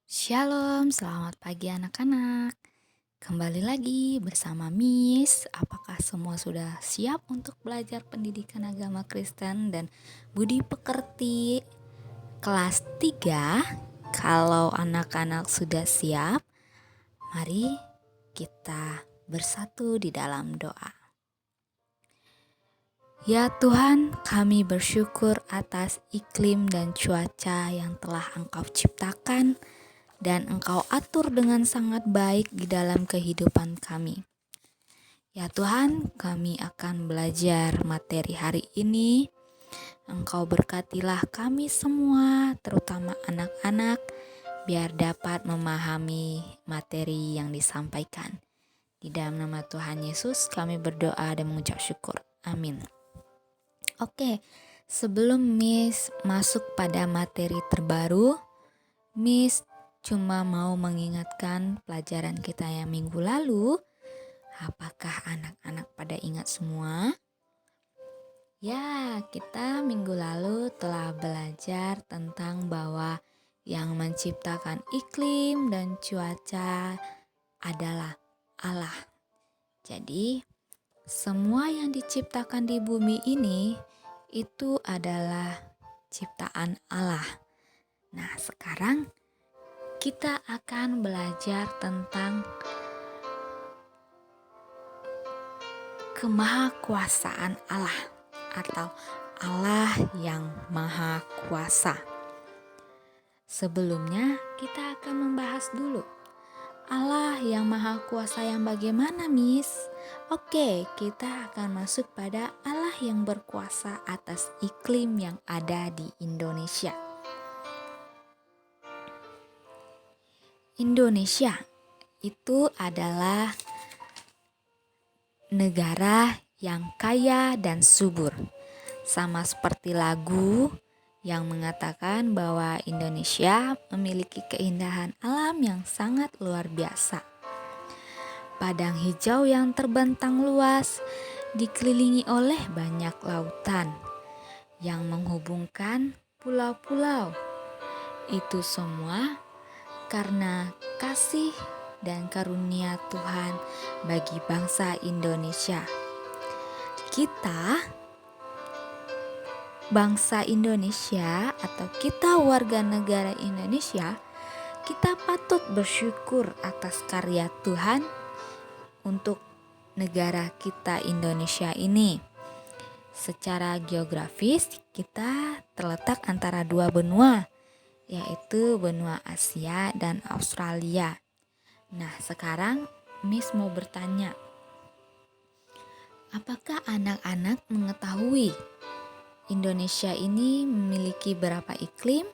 Shalom, selamat pagi anak-anak. Kembali lagi bersama Miss. Apakah semua sudah siap untuk belajar pendidikan agama Kristen dan budi pekerti kelas 3? Kalau anak-anak sudah siap, mari kita bersatu di dalam doa. Ya Tuhan, kami bersyukur atas iklim dan cuaca yang telah Engkau ciptakan dan Engkau atur dengan sangat baik di dalam kehidupan kami. Ya Tuhan, kami akan belajar materi hari ini. Engkau berkatilah kami semua, terutama anak-anak, biar dapat memahami materi yang disampaikan. Di dalam nama Tuhan Yesus kami berdoa dan mengucap syukur. Amin. Oke, sebelum Miss masuk pada materi terbaru, Miss cuma mau mengingatkan pelajaran kita yang minggu lalu. Apakah anak-anak pada ingat semua? Ya, kita minggu lalu telah belajar tentang bahwa yang menciptakan iklim dan cuaca adalah Allah. Jadi, semua yang diciptakan di bumi ini itu adalah ciptaan Allah. Nah, sekarang kita akan belajar tentang kemahakuasaan Allah atau Allah yang Maha Kuasa. Sebelumnya kita akan membahas dulu Allah yang Maha Kuasa yang bagaimana, Miss? Oke, kita akan masuk pada Allah yang berkuasa atas iklim yang ada di Indonesia. Indonesia itu adalah negara yang kaya dan subur. Sama seperti lagu yang mengatakan bahwa Indonesia memiliki keindahan alam yang sangat luar biasa. Padang hijau yang terbentang luas dikelilingi oleh banyak lautan yang menghubungkan pulau-pulau. Itu semua karena kasih dan karunia Tuhan bagi bangsa Indonesia. Kita, bangsa Indonesia atau kita warga negara Indonesia, kita patut bersyukur atas karya Tuhan untuk negara kita Indonesia ini. Secara geografis, kita terletak antara dua benua, yaitu benua Asia dan Australia. Nah, sekarang Miss mau bertanya, apakah anak-anak mengetahui Indonesia ini memiliki berapa iklim?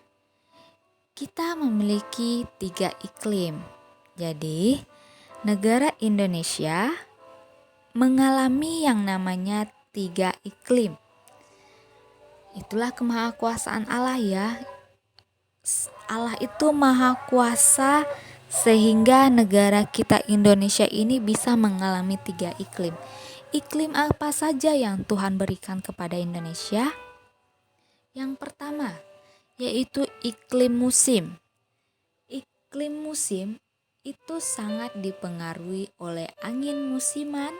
Kita memiliki 3 iklim. Jadi, negara Indonesia mengalami yang namanya 3 iklim. Itulah kemahakuasaan Allah ya. Allah itu maha kuasa sehingga negara kita Indonesia ini bisa mengalami 3 iklim. Iklim apa saja yang Tuhan berikan kepada Indonesia? Yang pertama, yaitu iklim musim. Iklim musim itu sangat dipengaruhi oleh angin musiman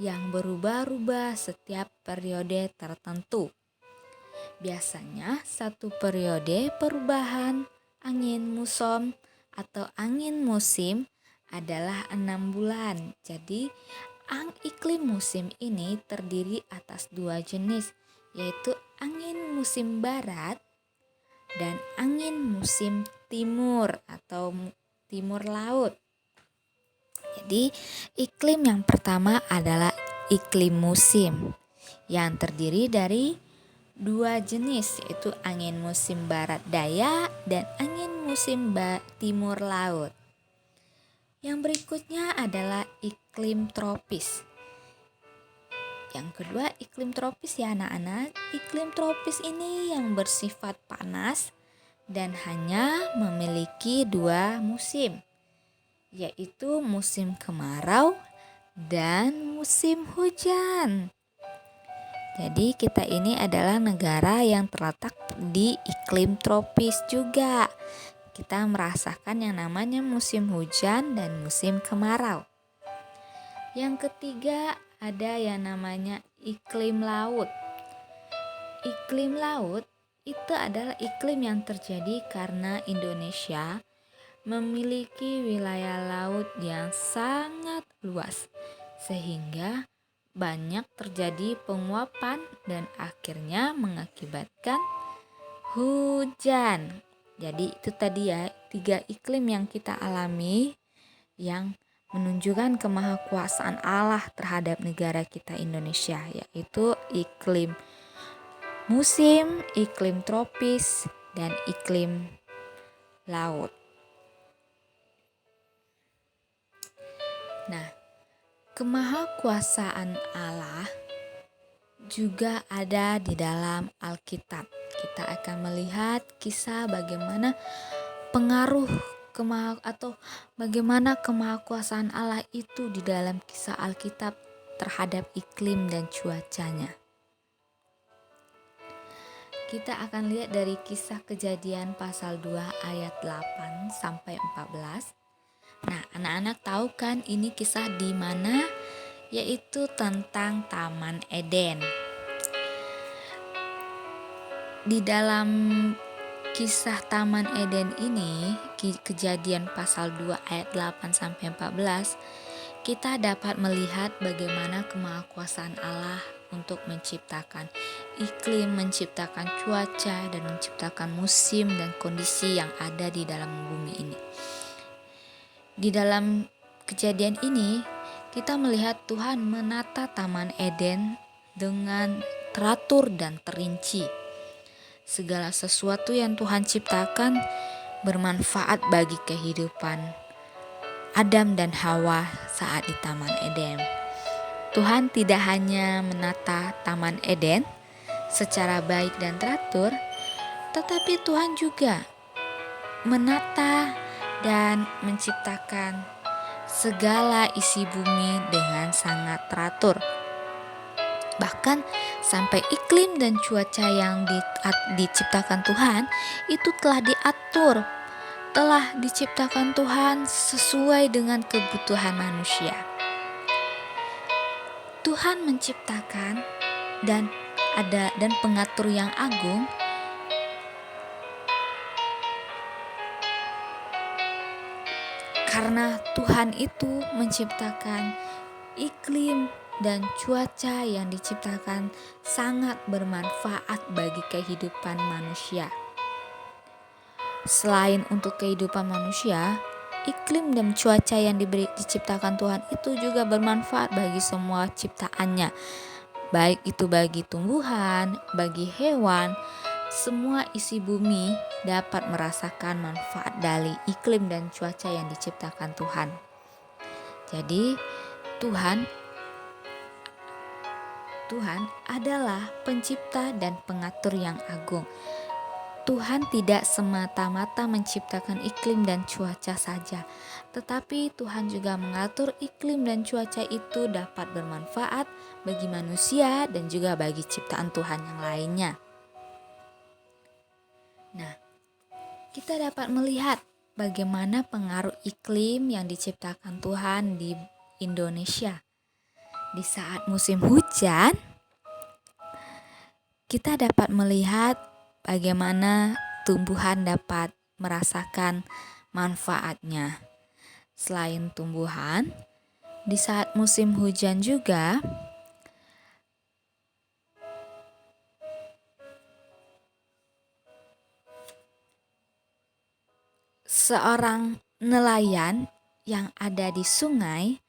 yang berubah-ubah setiap periode tertentu. Biasanya satu periode perubahan angin muson atau angin musim adalah 6 bulan. Jadi iklim musim ini terdiri atas 2 jenis, yaitu angin musim barat dan angin musim timur atau timur laut. Jadi iklim yang pertama adalah iklim musim yang terdiri dari 2 jenis, yaitu angin musim barat daya dan angin musim timur laut. Yang berikutnya adalah iklim tropis. Yang kedua iklim tropis ya anak-anak. Iklim tropis ini yang bersifat panas dan hanya memiliki 2 musim, yaitu musim kemarau dan musim hujan. Jadi kita ini adalah negara yang terletak di iklim tropis juga. kita merasakan yang namanya musim hujan dan musim kemarau. Yang ketiga ada yang namanya iklim laut. Iklim laut itu adalah iklim yang terjadi karena Indonesia memiliki wilayah laut yang sangat luas, sehingga banyak terjadi penguapan dan akhirnya mengakibatkan hujan. Jadi itu tadi ya, 3 iklim yang kita alami yang menunjukkan kemahakuasaan Allah terhadap negara kita Indonesia, yaitu iklim musim, iklim tropis, dan iklim laut. Nah, kemahakuasaan Allah juga ada di dalam Alkitab. Kita akan melihat kisah bagaimana pengaruh bagaimana kemahakuasaan Allah itu di dalam kisah Alkitab terhadap iklim dan cuacanya. Kita akan lihat dari kisah Kejadian pasal 2 ayat 8 sampai 14. Nah, anak-anak tahu kan ini kisah di mana? Yaitu tentang Taman Eden. Di dalam kisah Taman Eden ini, Kejadian pasal 2 ayat 8 sampai 14, kita dapat melihat bagaimana kemahakuasaan Allah untuk menciptakan iklim, menciptakan cuaca, dan menciptakan musim dan kondisi yang ada di dalam bumi ini. Di dalam kejadian ini, kita melihat Tuhan menata Taman Eden dengan teratur dan terinci. Segala sesuatu yang Tuhan ciptakan bermanfaat bagi kehidupan Adam dan Hawa saat di Taman Eden. Tuhan tidak hanya menata Taman Eden secara baik dan teratur, tetapi Tuhan juga menata dan menciptakan segala isi bumi dengan sangat teratur. Bahkan sampai iklim dan cuaca yang diciptakan Tuhan itu telah diatur, telah diciptakan Tuhan sesuai dengan kebutuhan manusia. Tuhan menciptakan dan pengatur yang agung karena Tuhan itu menciptakan iklim dan cuaca yang diciptakan sangat bermanfaat bagi kehidupan manusia. Selain untuk kehidupan manusia, iklim dan cuaca yang diciptakan Tuhan itu juga bermanfaat bagi semua ciptaannya. Baik itu bagi tumbuhan, bagi hewan, semua isi bumi dapat merasakan manfaat dari iklim dan cuaca yang diciptakan Tuhan. Jadi Tuhan adalah pencipta dan pengatur yang agung. Tuhan tidak semata-mata menciptakan iklim dan cuaca saja, tetapi Tuhan juga mengatur iklim dan cuaca itu dapat bermanfaat bagi manusia dan juga bagi ciptaan Tuhan yang lainnya. Nah, kita dapat melihat bagaimana pengaruh iklim yang diciptakan Tuhan di Indonesia. Di saat musim hujan, kita dapat melihat bagaimana tumbuhan dapat merasakan manfaatnya. Selain tumbuhan, di saat musim hujan juga seorang nelayan yang ada di sungai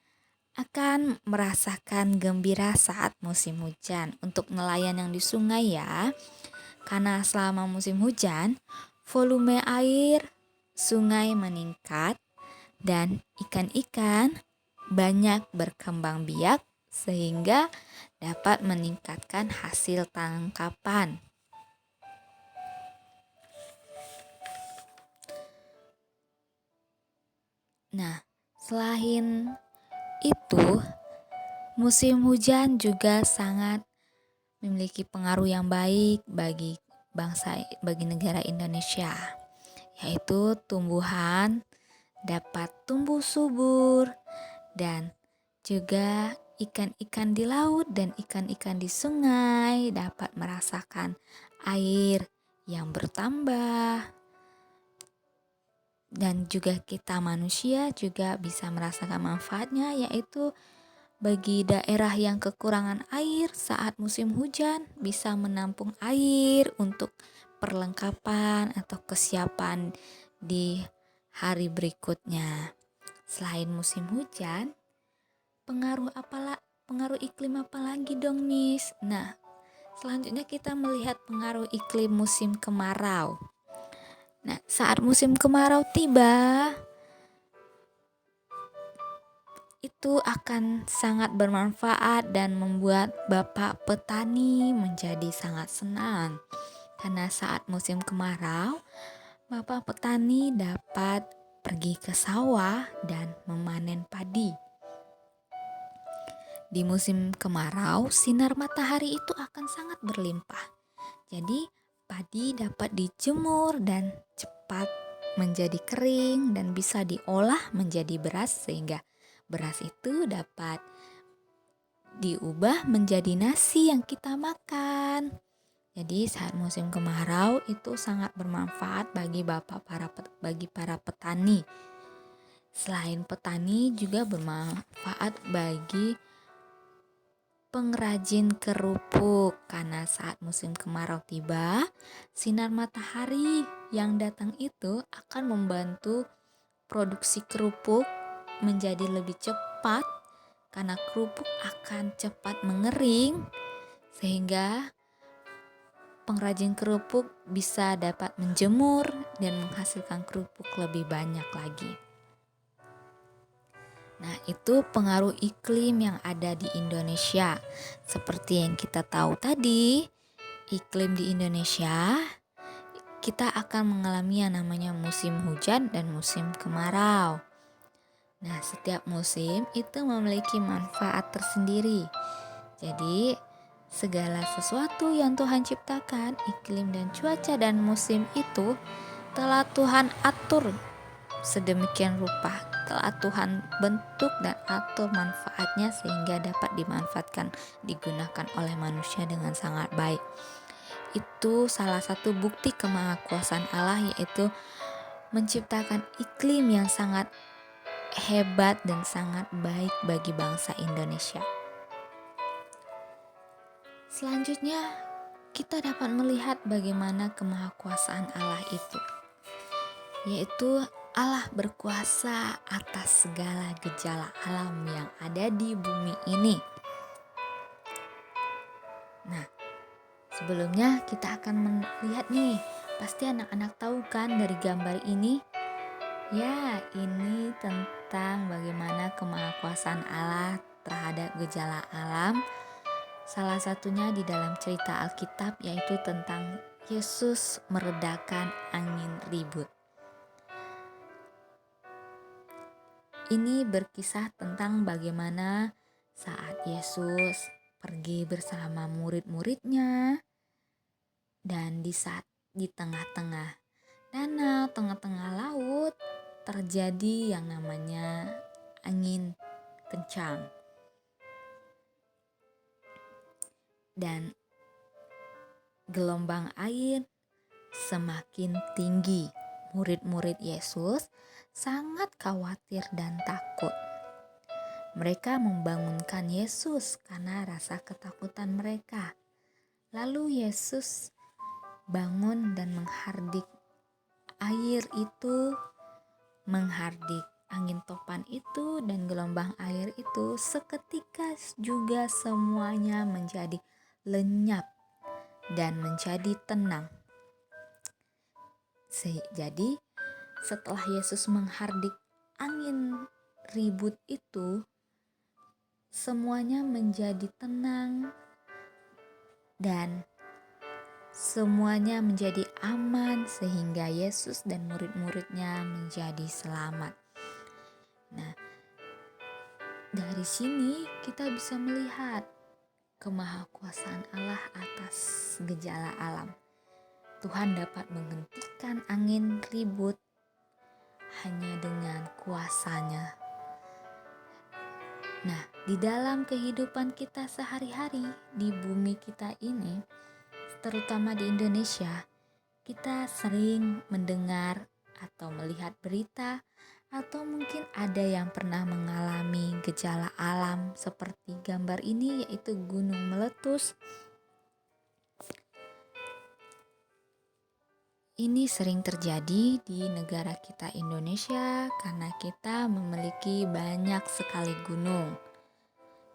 akan merasakan gembira saat musim hujan. Untuk nelayan yang di sungai ya, karena selama musim hujan, volume air sungai meningkat dan ikan-ikan banyak berkembang biak sehingga dapat meningkatkan hasil tangkapan. Nah, selain itu, musim hujan juga sangat memiliki pengaruh yang baik bagi negara Indonesia, yaitu tumbuhan dapat tumbuh subur dan juga ikan-ikan di laut dan ikan-ikan di sungai dapat merasakan air yang bertambah. Dan juga kita manusia juga bisa merasakan manfaatnya, yaitu bagi daerah yang kekurangan air saat musim hujan bisa menampung air untuk perlengkapan atau kesiapan di hari berikutnya. Selain musim hujan, pengaruh iklim apa lagi dong, Miss? Nah, selanjutnya kita melihat pengaruh iklim musim kemarau. Nah, saat musim kemarau tiba, itu akan sangat bermanfaat dan membuat Bapak petani menjadi sangat senang. Karena saat musim kemarau, Bapak petani dapat pergi ke sawah dan memanen padi. Di musim kemarau, sinar matahari itu akan sangat berlimpah. Jadi, padi dapat dijemur dan cepat menjadi kering dan bisa diolah menjadi beras sehingga beras itu dapat diubah menjadi nasi yang kita makan. Jadi saat musim kemarau itu sangat bermanfaat bagi para petani. Selain petani juga bermanfaat bagi pengrajin kerupuk, karena saat musim kemarau tiba, sinar matahari yang datang itu akan membantu produksi kerupuk menjadi lebih cepat karena kerupuk akan cepat mengering, sehingga pengrajin kerupuk bisa dapat menjemur dan menghasilkan kerupuk lebih banyak lagi. Nah, itu pengaruh iklim yang ada di Indonesia. Seperti yang kita tahu tadi, iklim di Indonesia kita akan mengalami yang namanya musim hujan dan musim kemarau. Nah, setiap musim itu memiliki manfaat tersendiri. Jadi, segala sesuatu yang Tuhan ciptakan, iklim dan cuaca dan musim itu telah Tuhan atur sedemikian rupa, telah Tuhan bentuk dan atur manfaatnya sehingga dapat dimanfaatkan, digunakan oleh manusia dengan sangat baik. Itu salah satu bukti kemahakuasaan Allah, yaitu menciptakan iklim yang sangat hebat dan sangat baik bagi bangsa Indonesia. Selanjutnya, kita dapat melihat bagaimana kemahakuasaan Allah itu, yaitu Allah berkuasa atas segala gejala alam yang ada di bumi ini. Nah, sebelumnya kita akan melihat nih, pasti anak-anak tahu kan dari gambar ini? Ya, ini tentang bagaimana kemahakuasaan Allah terhadap gejala alam. Salah satunya di dalam cerita Alkitab, yaitu tentang Yesus meredakan angin ribut. Ini berkisah tentang bagaimana saat Yesus pergi bersama murid-muridnya dan di tengah-tengah danau, tengah-tengah laut terjadi yang namanya angin kencang. Dan gelombang air semakin tinggi. Murid-murid Yesus sangat khawatir dan takut. Mereka membangunkan Yesus karena rasa ketakutan mereka. Lalu Yesus bangun dan menghardik air itu, menghardik angin topan itu dan gelombang air itu. Seketika juga semuanya menjadi lenyap dan menjadi tenang. Jadi setelah Yesus menghardik angin ribut itu, semuanya menjadi tenang dan semuanya menjadi aman sehingga Yesus dan murid-muridnya menjadi selamat. Nah, dari sini kita bisa melihat kemahakuasaan Allah atas gejala alam. Tuhan dapat menghentikan angin ribut hanya dengan kuasa-Nya. Nah, di dalam kehidupan kita sehari-hari di bumi kita ini, terutama di Indonesia, kita sering mendengar atau melihat berita, atau mungkin ada yang pernah mengalami gejala alam seperti gambar ini, yaitu gunung meletus. Ini sering terjadi di negara kita Indonesia karena kita memiliki banyak sekali gunung.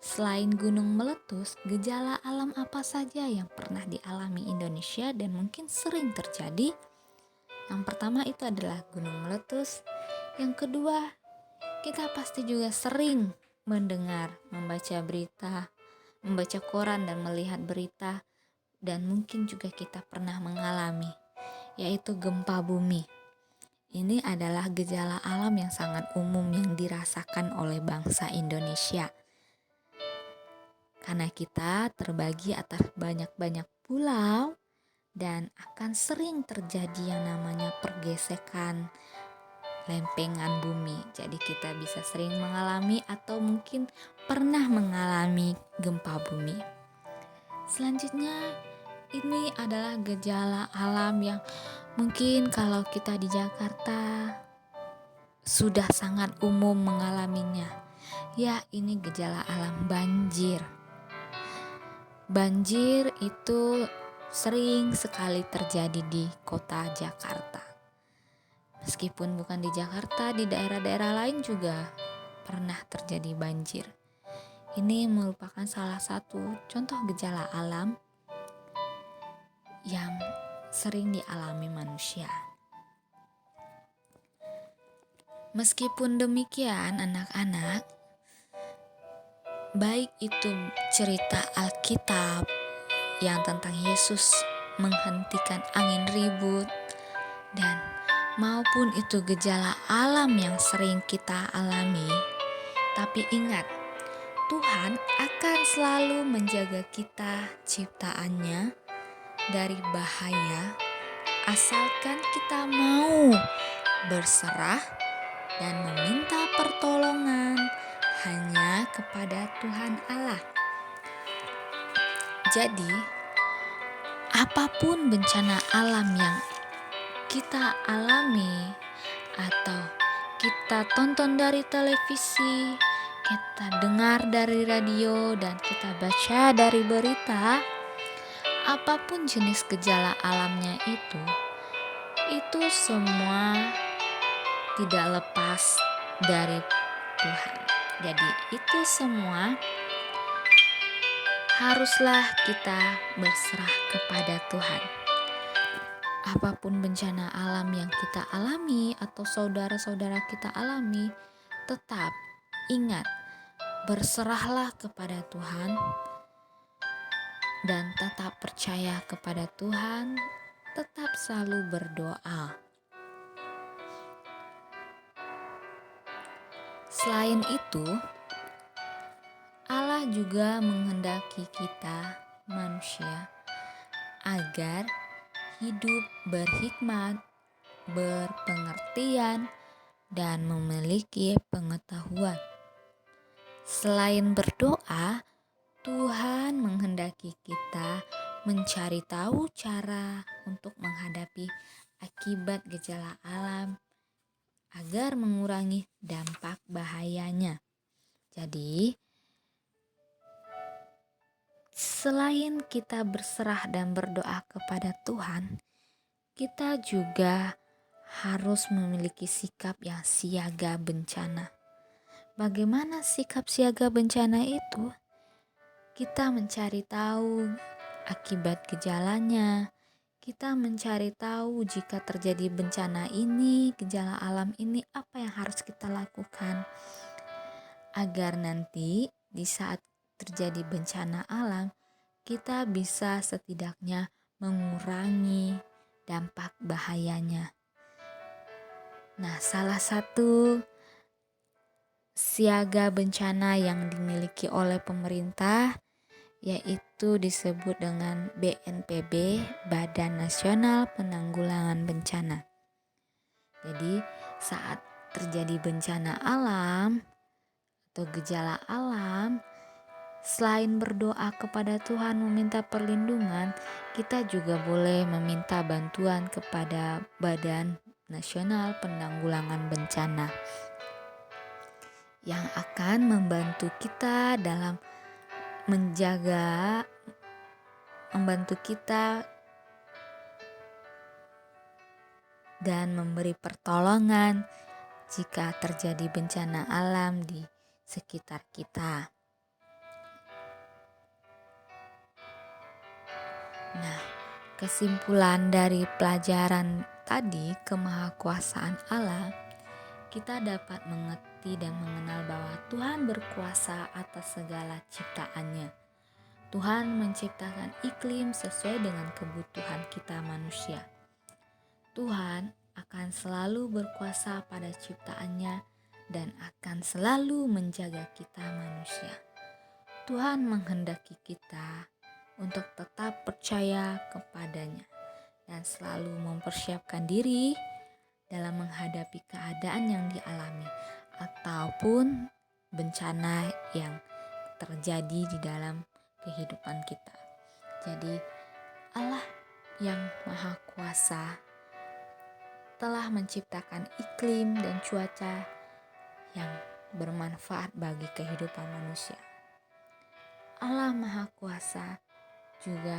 Selain gunung meletus, gejala alam apa saja yang pernah dialami Indonesia dan mungkin sering terjadi? Yang pertama itu adalah gunung meletus. Yang kedua, kita pasti juga sering mendengar, membaca berita, membaca koran dan melihat berita, dan mungkin juga kita pernah mengalami, yaitu gempa bumi. Ini adalah gejala alam yang sangat umum yang dirasakan oleh bangsa Indonesia. Karena kita terbagi atas banyak-banyak pulau dan akan sering terjadi yang namanya pergesekan lempengan bumi. Jadi kita bisa sering mengalami atau mungkin pernah mengalami gempa bumi. Selanjutnya, ini adalah gejala alam yang mungkin kalau kita di Jakarta sudah sangat umum mengalaminya. Ya, ini gejala alam banjir. Banjir itu sering sekali terjadi di kota Jakarta. Meskipun bukan di Jakarta, di daerah-daerah lain juga pernah terjadi banjir. Ini merupakan salah satu contoh gejala alam yang sering dialami manusia. Meskipun demikian, anak-anak, baik itu cerita Alkitab yang tentang Yesus menghentikan angin ribut, dan maupun itu gejala alam yang sering kita alami, tapi ingat, Tuhan akan selalu menjaga kita ciptaannya dari bahaya, asalkan kita mau berserah dan meminta pertolongan hanya kepada Tuhan Allah. Jadi, apapun bencana alam yang kita alami atau kita tonton dari televisi, kita dengar dari radio, dan kita baca dari berita, apapun jenis gejala alamnya itu semua tidak lepas dari Tuhan. Jadi itu semua haruslah kita berserah kepada Tuhan. Apapun bencana alam yang kita alami atau saudara-saudara kita alami, tetap ingat, berserahlah kepada Tuhan dan tetap percaya kepada Tuhan, tetap selalu berdoa. Selain itu, Allah juga menghendaki kita, manusia, agar hidup berhikmat, berpengertian, dan memiliki pengetahuan. Selain berdoa, Tuhan menghendaki kita mencari tahu cara untuk menghadapi akibat gejala alam agar mengurangi dampak bahayanya. Jadi, selain kita berserah dan berdoa kepada Tuhan, kita juga harus memiliki sikap yang siaga bencana. Bagaimana sikap siaga bencana itu? Kita mencari tahu akibat gejalanya. Kita mencari tahu jika terjadi bencana ini, gejala alam ini, apa yang harus kita lakukan agar nanti di saat terjadi bencana alam, kita bisa setidaknya mengurangi dampak bahayanya. Nah, salah satu siaga bencana yang dimiliki oleh pemerintah yaitu disebut dengan BNPB, Badan Nasional Penanggulangan Bencana. Jadi saat terjadi bencana alam atau gejala alam, selain berdoa kepada Tuhan meminta perlindungan, kita juga boleh meminta bantuan kepada Badan Nasional Penanggulangan Bencana yang akan membantu kita dalam membantu kita dan memberi pertolongan jika terjadi bencana alam di sekitar kita. Nah, kesimpulan dari pelajaran tadi, kemahakuasaan Allah, kita dapat mengerti dan mengenal bahwa Tuhan berkuasa atas segala ciptaannya. Tuhan menciptakan iklim sesuai dengan kebutuhan kita manusia. Tuhan akan selalu berkuasa pada ciptaannya dan akan selalu menjaga kita manusia. Tuhan menghendaki kita untuk tetap percaya kepadanya dan selalu mempersiapkan diri dalam menghadapi keadaan yang dialami ataupun bencana yang terjadi di dalam kehidupan kita. Jadi Allah yang Maha Kuasa telah menciptakan iklim dan cuaca yang bermanfaat bagi kehidupan manusia. Allah Maha Kuasa juga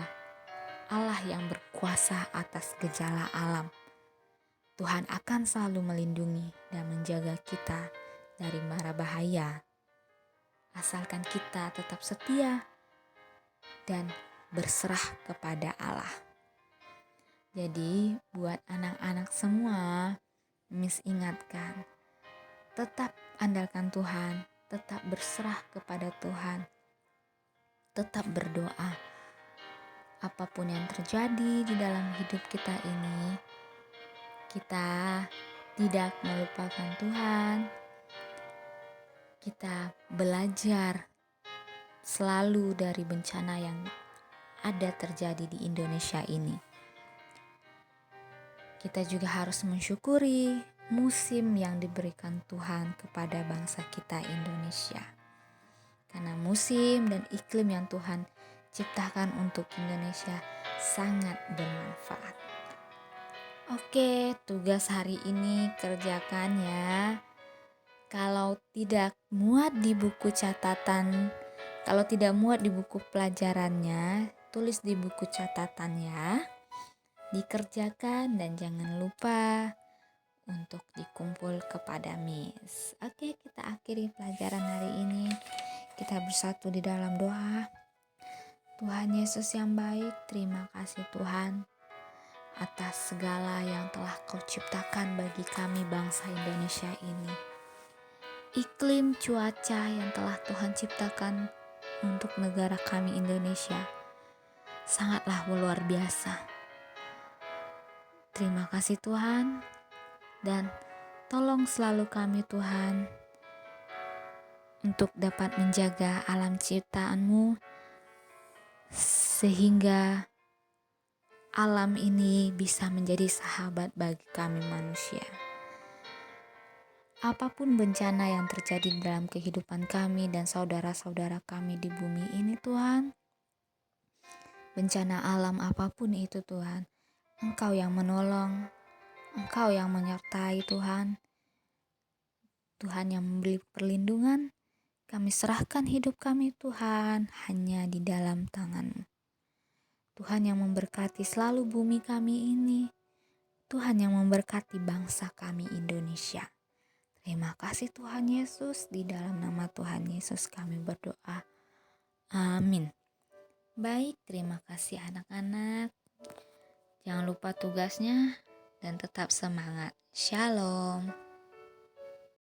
Allah yang berkuasa atas gejala alam. Tuhan akan selalu melindungi dan menjaga kita dari mara bahaya, asalkan kita tetap setia dan berserah kepada Allah. Jadi buat anak-anak semua, Miss ingatkan, tetap andalkan Tuhan, tetap berserah kepada Tuhan, tetap berdoa. Apapun yang terjadi di dalam hidup kita ini, kita tidak melupakan Tuhan. Kita belajar selalu dari bencana yang ada terjadi di Indonesia ini. Kita juga harus mensyukuri musim yang diberikan Tuhan kepada bangsa kita Indonesia. Karena musim dan iklim yang Tuhan ciptakan untuk Indonesia sangat bermanfaat. Oke, tugas hari ini kerjakan ya. Kalau tidak muat di buku catatan, kalau tidak muat di buku pelajarannya, tulis di buku catatan ya. Dikerjakan dan jangan lupa untuk dikumpul kepada Miss. Oke, kita akhiri pelajaran hari ini. Kita bersatu di dalam doa. Tuhan Yesus yang baik, terima kasih Tuhan atas segala yang telah Kau ciptakan bagi kami bangsa Indonesia ini. Iklim cuaca yang telah Tuhan ciptakan untuk negara kami Indonesia sangatlah luar biasa. Terima kasih Tuhan, dan tolong selalu kami Tuhan untuk dapat menjaga alam ciptaan-Mu sehingga alam ini bisa menjadi sahabat bagi kami manusia. Apapun bencana yang terjadi dalam kehidupan kami dan saudara-saudara kami di bumi ini Tuhan, bencana alam apapun itu Tuhan, Engkau yang menolong, Engkau yang menyertai Tuhan. Tuhan yang memberi perlindungan, kami serahkan hidup kami Tuhan hanya di dalam tangan-Mu. Tuhan yang memberkati selalu bumi kami ini. Tuhan yang memberkati bangsa kami Indonesia. Terima kasih Tuhan Yesus, di dalam nama Tuhan Yesus kami berdoa. Amin. Baik, terima kasih anak-anak. Jangan lupa tugasnya dan tetap semangat. Shalom.